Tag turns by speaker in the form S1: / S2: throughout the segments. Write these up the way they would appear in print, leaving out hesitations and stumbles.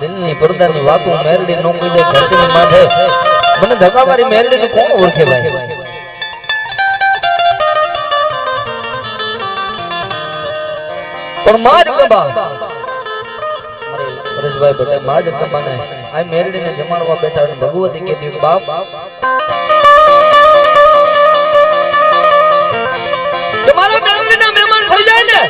S1: દિલની પડદાની વાતો મેરડી નો કોઈ દે ધરતીની માથે મને ધકાવારી મેરડીને કોણ ઓળખે ભાઈ? પણ માં જગદંબા પરેશભાઈ ભટ્ટ માં જગદંબાને આ મેરડીને જમાડવા બેઠા અને ભગવતી કહેતી બાપ તમારા મેરડીના મહેમાન થઈ જાય ને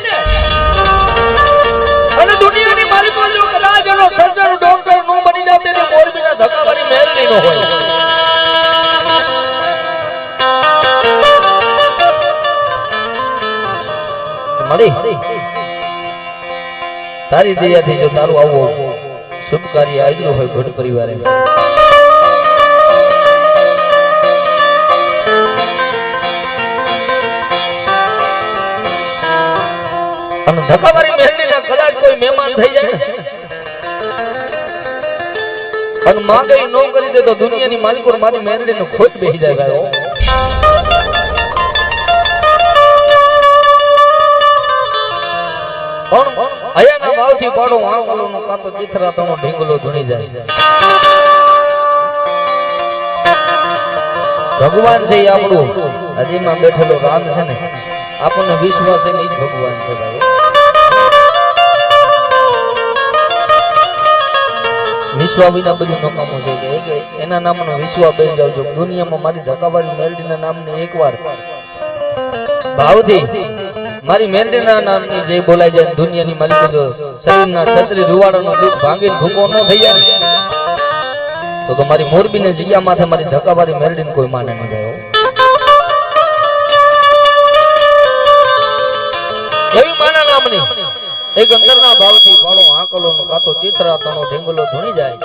S1: અને દુનિયાની માલિકો જો કદાચ એનો સર્જન ડોક્ટર નો બની જાવ તે મોરબીના ધકાવારી મેરડી નો હોય મળી તારી દયાથી જો તારું આવો શુભ કાર્ય આવ્યું હોય ભટ્ટ પરિવારે અને ધકાવારી મેરડીના કદાચ કોઈ મહેમાન થઈ જાય અને માંગઈ નો કરી દે તો દુનિયાની માલિકો મારી મેરડીને ખોટ બેસી જાય ભાઈ અયાના ભાવથી પાડો આંગળોનો કાતો ચિથરા તણો ઢીંગલો ધૂણી જાય ભગવાન છે આપણું હજીમાં બેઠેલો રામ છે ને આપણને વિશ્વાસ છે ને જ ભગવાન છે ભાઈ વિશ્વા વિના બધું નકામો છે કે એના નામનો વિશ્વા બેસી જાવ છો દુનિયામાં મારી ધકાવારી મેરડીના નામને એકવાર ભાવથી મારી મેરડીના નામની જે બોલાય જાય દુનિયાની માલિકો જો શરીરના છત્રી રૂવાડાનો દુઃખ ભાંગીને ભૂકો ન થઈ જાય તો મારી મોરબીને જગ્યા માથે મારી ધકાવારી મેરડીને કોઈ માને ન જાય એવી માના નામની એક અંતરના ભાવથી પાડો આંકલોનો કાતો ચિથરા તણો ઢીંગલો ધૂણી જાય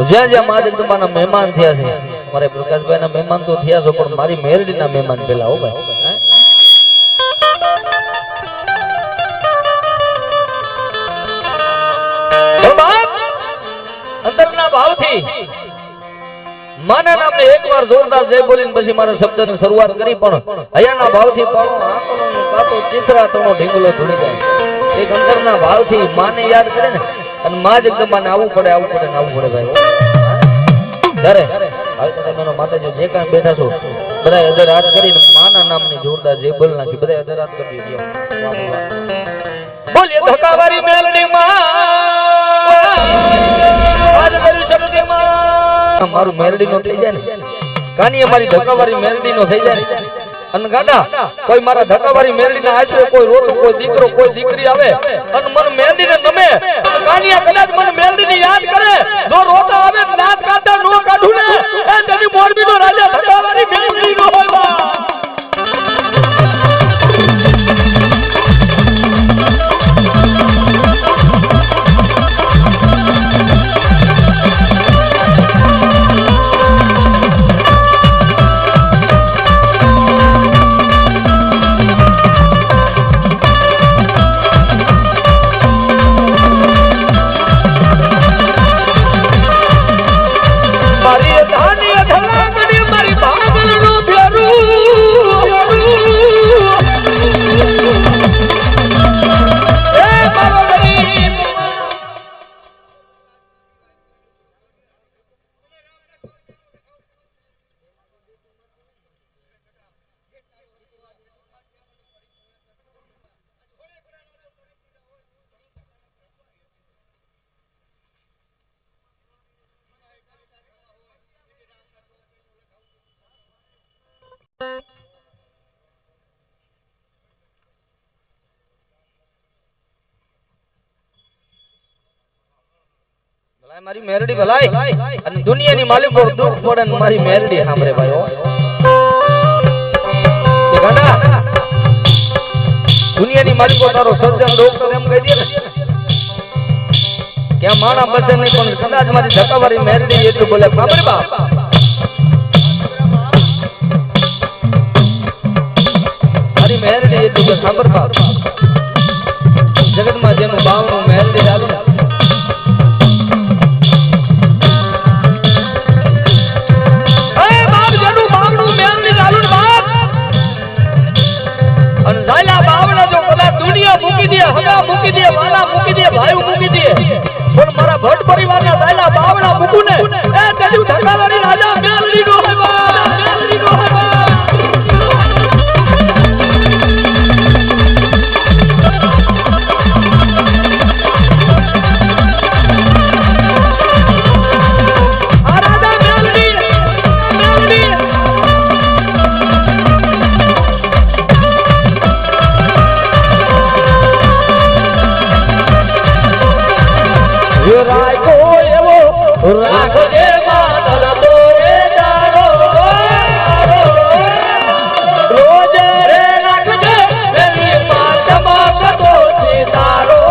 S1: જ્યાં જ્યાં મા જગદંબાના મહેમાન થયા છે મારે પ્રકાશભાઈ ના મહેમાન તો થયા છો પણ મારી મેરડી ના મહેમાન પેલા હો ભાઈ અંતરના ભાવથી માના નામને એકવાર જોરદાર જય બોલીને પછી મારા શબ્દની શરૂઆત કરી પણ અયાના ભાવથી પાડો આંકલોનો કાતો ચિથરા તણો ઢીંગલો ધૂણી જાય એક અંતરના ભાવથી માને યાદ કરે ને અને મા જગદંબાને આવવું પડે ને આવવું પડે ભાઈ ત્યારે માતાજી જે કાંઈ બેઠા છો બધા અધર હાથ કરીને માના નામની જોરદાર જય બોલ નાખી બધા અધર હાથ કરી દો બોલીએ ધકાવારી મેલડી માં મારું મેલડી નો થઈ જાય ને કાની અમારી ધકાવારી મેલડી નો થઈ જાય અને ગાડા કોઈ મારા ધકાવારી મેરડી ના આશરે કોઈ રોટો કોઈ દીકરો કોઈ દીકરી આવે અને મને મેરડી ને નમે કાનિયા કદાચ મને મેરડી ની યાદ કરે જો રોટો આવે નાત કાઢતા નો કાઢું ને એ તેની મોરબી નો રાજા ધકાવારી મેરડી નો હોય બા મારી મેરડી ભલાઈ અને દુનિયાની માલિકો દુઃખ પડે ને મારી મેરડી સાંભળે ભાઈઓ કે ગાડા દુનિયાની માલિકો તારો સર્જન ડોક્ટર એમ કહી દે ને કે આ માણા બસે નહીં પણ કદાચ મારી ધકાવારી મેરડી એટલું બોલે ખબર બાપ મારી મેરડી એટલું કે ખબર બાપ જગતમાં જેનું બાવનું મેરડી ચાલુ મૂકી દે, હગા મૂકી દે, વાલા મૂકી દે, ભાઈ મૂકી દે, પણ મારા ભટ્ટ પરિવારના દાયલા બાવડા મૂકું ને એ તેજુ ઢકાવાળી રાજા મેલડી નો હવા, મેલડી નો હવા. રાખો એવો રાખો જે માનલ તોરે દાડો રોજ રે રાખજે એની માં ચમકતો સિતારો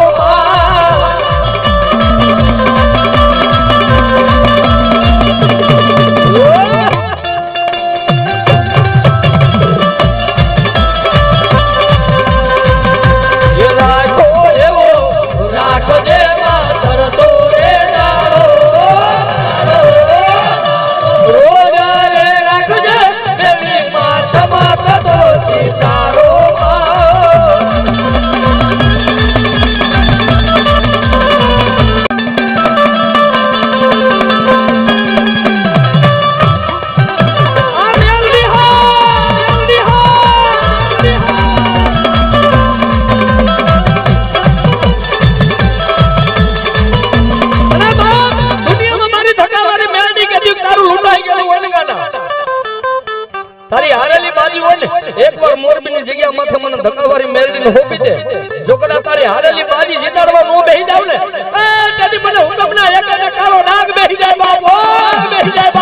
S1: રાખો એવો રાખો જે તારી હારેલી બાજી હોય ને એકવાર મોરબીની જગ્યા માથે મને ધક્કાવાળી મેલડીને હોપી દે. જો કદાચ તારી હારેલી બાજી જીતાડવા નો બેહી જાવ ને એ તેથી મને હુકમના એક કાળો નાગ બેહી જાય બાપો, બેહી જાય.